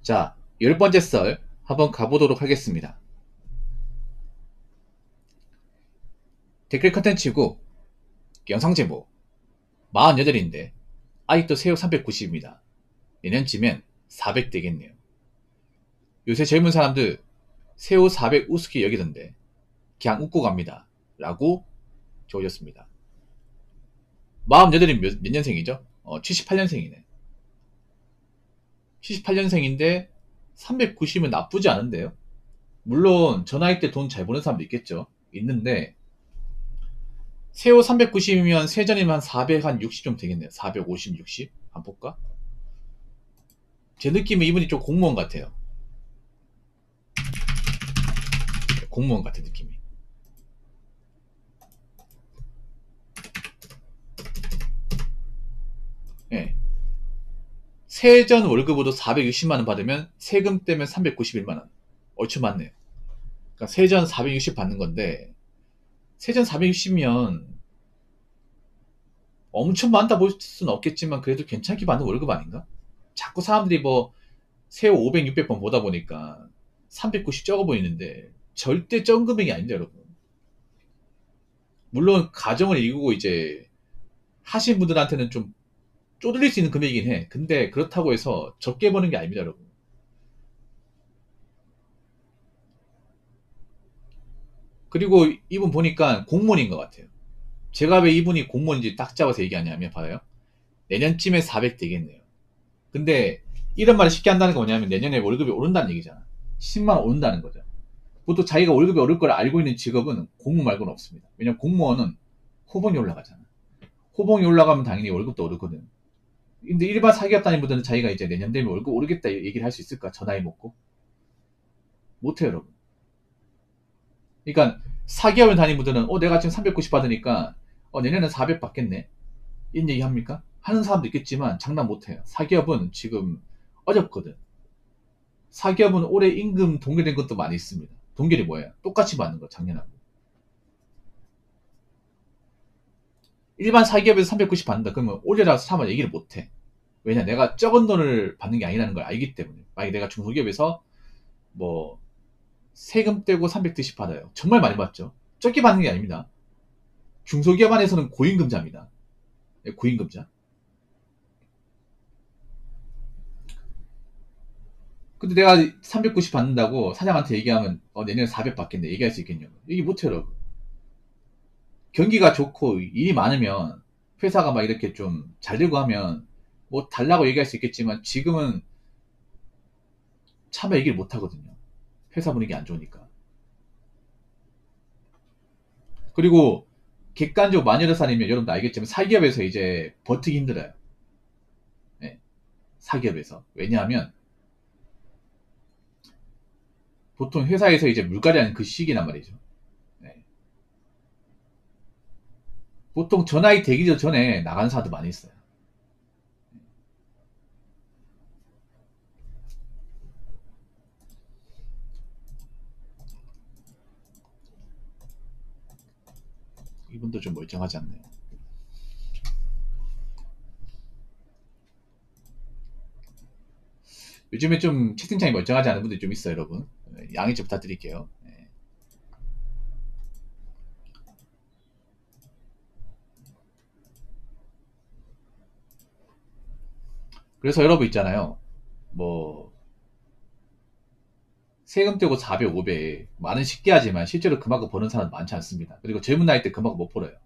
자, 10번째 썰 한번 가보도록 하겠습니다. 댓글 컨텐츠고 영상 제목 48인데 아직도 새우 390입니다. 내년쯤엔 400 되겠네요. 요새 젊은 사람들 새우 400 우습게 여기던데 그냥 웃고 갑니다. 라고 적어줬습니다. 48이 몇 년생이죠? 78년생이네. 78년생인데 390은 나쁘지 않은데요? 물론 저 나이 때 돈 잘 버는 사람도 있겠죠. 있는데 새우 390이면 세전이면 한 460 좀 되겠네요. 450, 60? 한번 볼까? 제 느낌은 이분이 좀 공무원 같아요. 공무원 같은 느낌이. 예. 세전 월급으로 460만원 받으면 세금 떼면 391만원. 얼추 맞네요. 그러니까 세전 460 받는 건데 세전 460이면 엄청 많다 볼 수는 없겠지만 그래도 괜찮게 받는 월급 아닌가? 자꾸 사람들이 뭐 새우 500, 600번 보다 보니까 390 적어 보이는데 절대 적은 금액이 아닙니다, 여러분. 물론 가정을 이루고 이제 하신 분들한테는 좀 쪼들릴 수 있는 금액이긴 해. 근데 그렇다고 해서 적게 버는 게 아닙니다, 여러분. 그리고 이분 보니까 공무원인 것 같아요. 제가 왜 이분이 공무원인지 딱 잡아서 얘기하냐면 봐요. 내년쯤에 400 되겠네요. 근데 이런 말을 쉽게 한다는 건 뭐냐면 내년에 월급이 오른다는 얘기잖아. 10만원 오른다는 거죠. 보통 자기가 월급이 오를 걸 알고 있는 직업은 공무 말고는 없습니다. 왜냐면 공무원은 호봉이 올라가잖아. 호봉이 올라가면 당연히 월급도 오르거든. 근데 일반 사기업 다니는 분들은 자기가 이제 내년 되면 월급 오르겠다 얘기를 할 수 있을까? 저 나이 먹고. 못해요, 여러분. 그러니까 사기업을 다니는 분들은 내가 지금 390 받으니까 내년에 400 받겠네. 이런 얘기 합니까? 하는 사람도 있겠지만 장난 못해요. 사기업은 지금 어렵거든. 사기업은 올해 임금 동결된 것도 많이 있습니다. 동결이 뭐예요? 똑같이 받는 거, 작년하고. 일반 사기업에서 390 받는다. 그러면 올해라고 사람은 얘기를 못해. 왜냐? 내가 적은 돈을 받는 게 아니라는 걸 알기 때문에. 만약에 내가 중소기업에서 뭐 세금 떼고 300씩 받아요. 정말 많이 받죠. 적게 받는 게 아닙니다. 중소기업 안에서는 고임금자입니다. 네, 고임금자. 근데 내가 390 받는다고 사장한테 얘기하면 내년에 400 받겠네 얘기할 수 있겠냐고. 얘기 못해요, 여러분. 경기가 좋고 일이 많으면 회사가 막 이렇게 좀 잘 되고 하면 뭐 달라고 얘기할 수 있겠지만 지금은 차마 얘기를 못 하거든요. 회사 분위기 안 좋으니까. 그리고 객관적으로 마녀르산이면 여러분도 알겠지만 사기업에서 이제 버티기 힘들어요. 네, 사기업에서. 왜냐하면 보통 회사에서 이제 물갈이하는 그 시기란 말이죠. 네. 보통 저 나이 되기 전에 나가는 사람도 많이 있어요. 이분도 좀 멀쩡하지 않네요. 요즘에 좀 채팅창이 멀쩡하지 않은 분들이 좀 있어요, 여러분. 양해 좀 부탁드릴게요. 네. 그래서 여러분 있잖아요. 뭐 세금 떼고 400, 500 말은 쉽게 하지만 실제로 그만큼 버는 사람 많지 않습니다. 그리고 젊은 나이 때 그만큼 못 벌어요.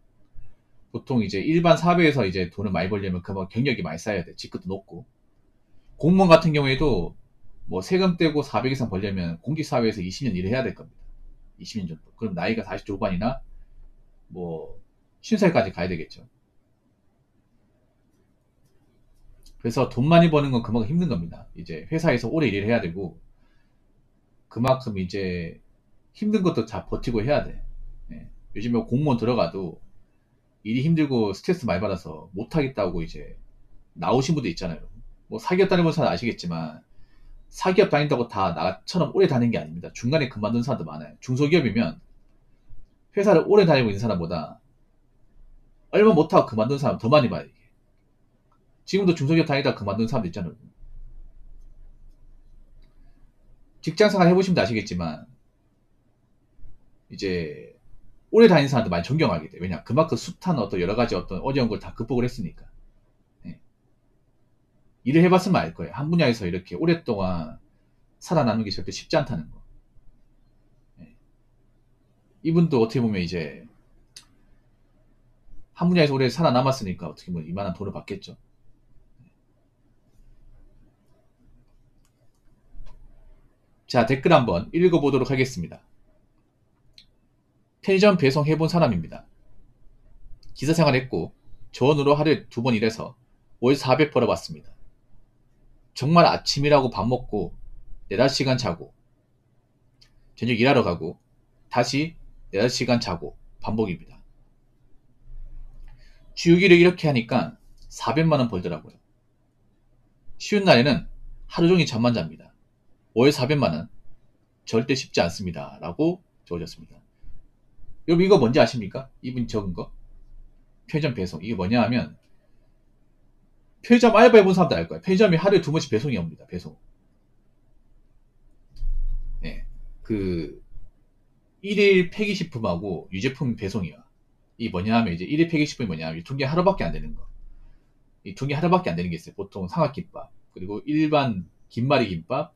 보통 이제 일반 사회에서 이제 돈을 많이 벌려면 그만큼 경력이 많이 쌓여야 돼. 직급도 높고. 공무원 같은 경우에도 뭐 세금 떼고 400 이상 벌려면 공직사회에서 20년 일을 해야 될 겁니다. 20년 정도. 그럼 나이가 40 초반이나 뭐 50살까지 가야 되겠죠. 그래서 돈 많이 버는 건 그만큼 힘든 겁니다. 이제 회사에서 오래 일을 해야 되고 그만큼 이제 힘든 것도 다 버티고 해야 돼. 예. 요즘에 공무원 들어가도 일이 힘들고 스트레스 많이 받아서 못하겠다고 이제 나오신 분도 있잖아요. 뭐 사기업 다니는 사람 아시겠지만 사기업 다닌다고 다 나처럼 오래 다니는 게 아닙니다. 중간에 그만둔 사람도 많아요. 중소기업이면 회사를 오래 다니고 있는 사람보다 얼마 못하고 그만둔 사람 더 많이 봐요. 이게. 지금도 중소기업 다니다가 그만둔 사람도 있잖아요. 직장생활 해보시면 아시겠지만 이제 오래 다니는 사람들 많이 존경하게 돼. 왜냐 그만큼 숱한 어떤 여러 가지 어떤 어려운 걸 다 극복을 했으니까. 예. 일을 해봤으면 알 거예요. 한 분야에서 이렇게 오랫동안 살아남는 게 절대 쉽지 않다는 거. 예. 이분도 어떻게 보면 이제 한 분야에서 오래 살아남았으니까 어떻게 보면 이만한 돈을 받겠죠. 자, 댓글 한번 읽어보도록 하겠습니다. 편의점 배송 해본 사람입니다. 기사 생활했고 전으로 하루에 2번 일해서 월 400 벌어봤습니다. 정말 아침이라고 밥 먹고 4-5시간 자고 저녁 일하러 가고 다시 4-5시간 자고 반복입니다. 주 6일을 이렇게 하니까 400만원 벌더라고요. 쉬운 날에는 하루 종일 잠만 잡니다. 월 400만원 절대 쉽지 않습니다. 라고 적어줬습니다. 여러분 이거 뭔지 아십니까? 이분이 적은 거. 편의점 배송. 이게 뭐냐 하면 편의점 알바 해본 사람도 알 거야. 편의점이 하루에 2번씩 배송이 옵니다. 배송. 네. 그 1일 폐기식품하고 유제품 배송이야. 이 뭐냐 하면 이제 1일 폐기식품이 뭐냐 하면 유통기 하루밖에 안 되는 거. 유통기 하루밖에 안 되는 게 있어요. 보통 삼각김밥, 그리고 일반 김말이 김밥,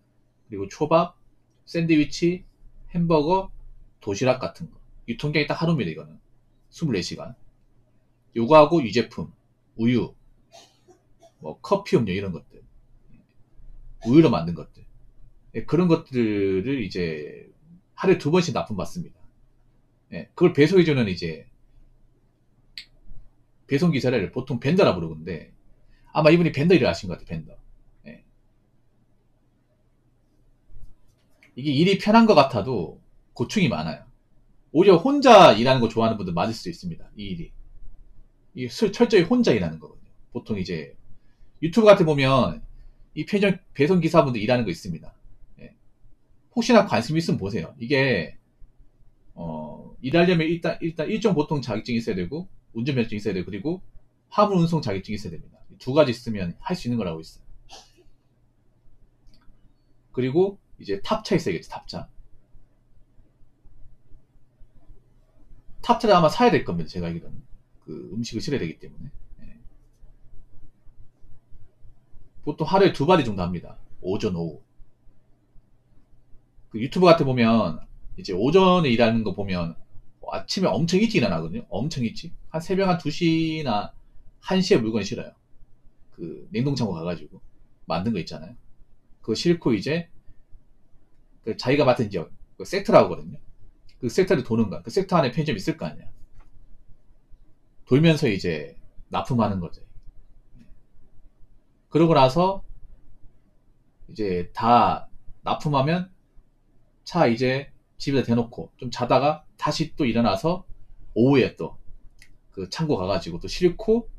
그리고 초밥, 샌드위치, 햄버거, 도시락 같은 거. 유통기한이 딱 하루입니다. 이거는 24시간. 요거하고 유제품, 우유, 뭐 커피 음료 이런 것들, 우유로 만든 것들, 예, 그런 것들을 이제 하루에 2번씩 납품받습니다. 예, 그걸 배송해주는 이제 배송기사를 보통 벤더라 부르는데 아마 이분이 벤더 일을 하신 것 같아요. 벤더. 예. 이게 일이 편한 것 같아도 고충이 많아요. 오히려 혼자 일하는 거 좋아하는 분들 맞을 수도 있습니다. 이 일이. 이 철저히 혼자 일하는 거거든요. 보통 이제 유튜브 같은 데 보면 이 편의점 배송기사분들 일하는 거 있습니다. 예. 혹시나 관심 있으면 보세요. 이게 일하려면 일단 일종 보통 자격증이 있어야 되고 운전면허증이 있어야 되고 그리고 화물 운송 자격증이 있어야 됩니다. 2가지 있으면 할 수 있는 거라고 있어요. 그리고 이제 탑차 있어야겠지. 탑차를 아마 사야 될 겁니다. 제가 알기로는 그 음식을 실어야 되기 때문에. 예. 보통 하루에 2마리 정도 합니다. 오전 오후. 그 유튜브 같은 보면 이제 오전에 일하는 거 보면 아침에 엄청 일찍 일어나거든요. 엄청 일찍. 한 새벽 한 2시나 1시에 물건 실어요. 그 냉동창고 가가지고 만든 거 있잖아요. 그거 싣고 이제 그 자기가 맡은 지역, 그 섹터라고 하거든요. 그 섹터를 도는 거야. 그 섹터 안에 편의점 있을 거 아니야. 돌면서 이제 납품하는 거죠. 그러고 나서 이제 다 납품하면 차 이제 집에다 대놓고 좀 자다가 다시 또 일어나서 오후에 또 그 창고 가가지고 또 싣고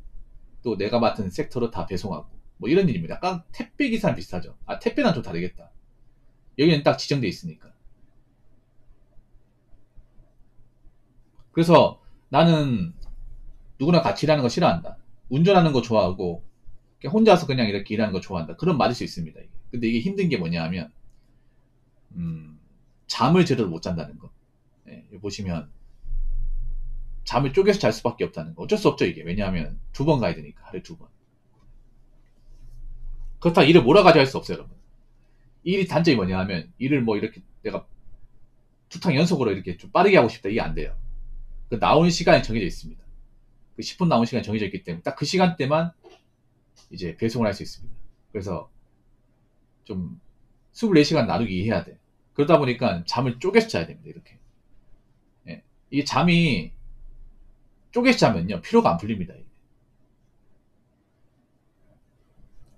또 내가 맡은 섹터로 다 배송하고 뭐 이런 일입니다. 약간 택배 기사랑 비슷하죠. 아, 택배는 좀 다르겠다. 여기는 딱 지정돼 있으니까. 그래서 나는 누구나 같이 일하는 거 싫어한다. 운전하는 거 좋아하고 혼자서 그냥 이렇게 일하는 거 좋아한다. 그럼 맞을 수 있습니다. 이게. 근데 이게 힘든 게 뭐냐 하면 잠을 제대로 못 잔다는 거. 예, 보시면 잠을 쪼개서 잘 수밖에 없다는 거. 어쩔 수 없죠 이게. 왜냐하면 2번 가야 되니까. 하루에 2번. 그렇다고 일을 몰아가지 할 수 없어요 여러분. 일이 단점이 뭐냐 하면 일을 뭐 이렇게 내가 2탕 연속으로 이렇게 좀 빠르게 하고 싶다. 이게 안 돼요. 그 나오는 시간이 정해져 있습니다. 그 10분 나오는 시간이 정해져 있기 때문에 딱 그 시간대만 이제 배송을 할 수 있습니다. 그래서 좀 24시간 나누기 해야 돼. 그러다 보니까 잠을 쪼개서 자야 됩니다. 이렇게. 예. 이게 잠이 쪼개서 자면요. 피로가 안 풀립니다. 이게.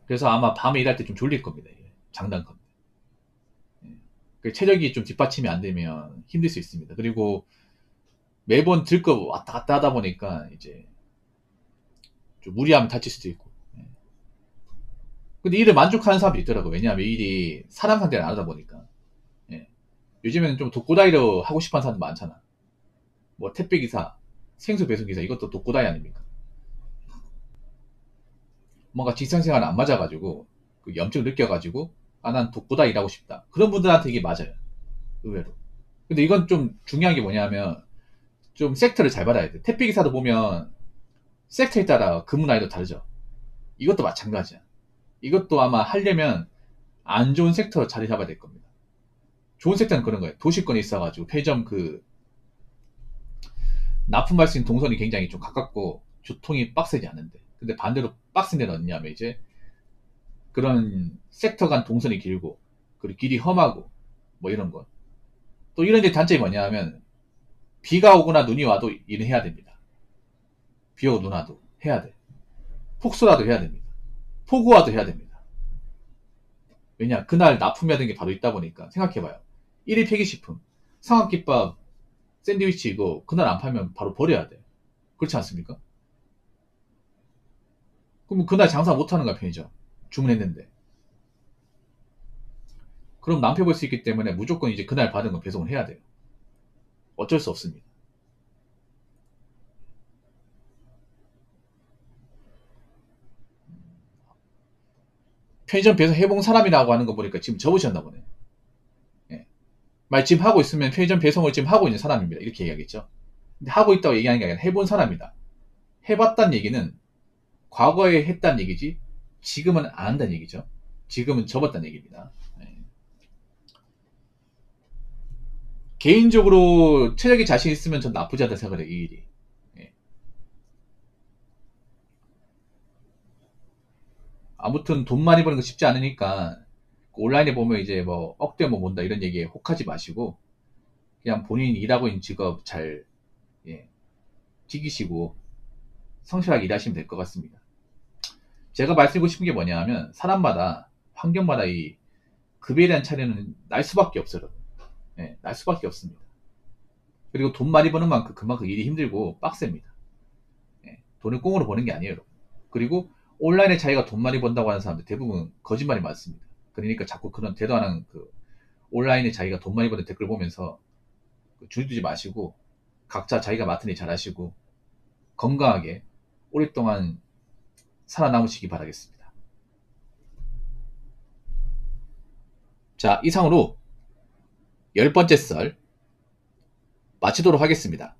그래서 아마 밤에 일할 때 좀 졸릴 겁니다. 이게. 장단컨대. 예. 그 체력이 좀 뒷받침이 안 되면 힘들 수 있습니다. 그리고 매번 들거 왔다 갔다 하다 보니까 이제 좀 무리하면 다칠 수도 있고. 예. 근데 일을 만족하는 사람도 있더라고요. 왜냐하면 일이 사람 상대를 안 하다 보니까. 예. 요즘에는 좀 독고다이로 하고 싶어 하는 사람도 많잖아. 뭐 택배기사, 생수 배송기사 이것도 독고다이 아닙니까? 뭔가 직장생활 안 맞아가지고 그 염증을 느껴가지고 아, 난 독보다 일하고 싶다. 그런 분들한테 이게 맞아요. 의외로. 근데 이건 좀 중요한 게 뭐냐면 좀 섹터를 잘 받아야 돼. 택배기사도 보면 섹터에 따라 근무 난이도 다르죠. 이것도 마찬가지야. 이것도 아마 하려면 안 좋은 섹터 자리 잡아야 될 겁니다. 좋은 섹터는 그런 거예요. 도시권에 있어가지고 편의점 그 납품할 수 있는 동선이 굉장히 좀 가깝고 교통이 빡세지 않은데, 근데 반대로 빡센 데는 어디냐면 이제 그런 섹터 간 동선이 길고 그리고 길이 험하고 뭐 이런 거. 또 이런 데 단점이 뭐냐 하면 비가 오거나 눈이 와도 일을 해야 됩니다. 비 오고 눈 와도 해야 돼. 폭소라도 해야 됩니다. 폭우 와도 해야 됩니다. 왜냐, 그날 납품해야 되는 게 바로 있다 보니까. 생각해봐요. 1일 폐기식품, 삼각김밥, 샌드위치 이거 그날 안 팔면 바로 버려야 돼. 그렇지 않습니까? 그럼 그날 장사 못하는 거야, 편의점. 주문했는데. 그럼 낭패 볼 수 있기 때문에 무조건 이제 그날 받은 건 배송을 해야 돼요. 어쩔 수 없습니다. 편의점 배송 해본 사람이라고 하는 거 보니까 지금 접으셨나 보네. 예. 말 지금 하고 있으면 편의점 배송을 지금 하고 있는 사람입니다. 이렇게 얘기하겠죠. 근데 하고 있다고 얘기하는 게 아니라 해본 사람이다. 해봤다는 얘기는 과거에 했다는 얘기지 지금은 안 한다는 얘기죠. 지금은 접었다는 얘기입니다. 예. 개인적으로 체력이 자신 있으면 전 나쁘지 않다 생각을 해요. 이 일이. 예. 아무튼 돈 많이 버는 거 쉽지 않으니까 온라인에 보면 이제 뭐 억대 뭐 뭔다 이런 얘기에 혹하지 마시고 그냥 본인이 일하고 있는 직업 잘 예, 지키시고 성실하게 일하시면 될 것 같습니다. 제가 말씀드리고 싶은 게 뭐냐 하면 사람마다 환경마다 이 급여에 대한 차이는 날 수밖에 없어요. 예, 날 수밖에 없습니다. 그리고 돈 많이 버는 만큼 그만큼 일이 힘들고 빡셉니다. 예, 돈을 꽁으로 버는 게 아니에요, 여러분. 그리고 온라인에 자기가 돈 많이 번다고 하는 사람들 대부분 거짓말이 많습니다. 그러니까 자꾸 그런 대단한 그 온라인에 자기가 돈 많이 버는 댓글 보면서 주눅들지 마시고 각자 자기가 맡은 일 잘하시고 건강하게 오랫동안 살아남으시기 바라겠습니다. 자, 이상으로 10번째 썰 마치도록 하겠습니다.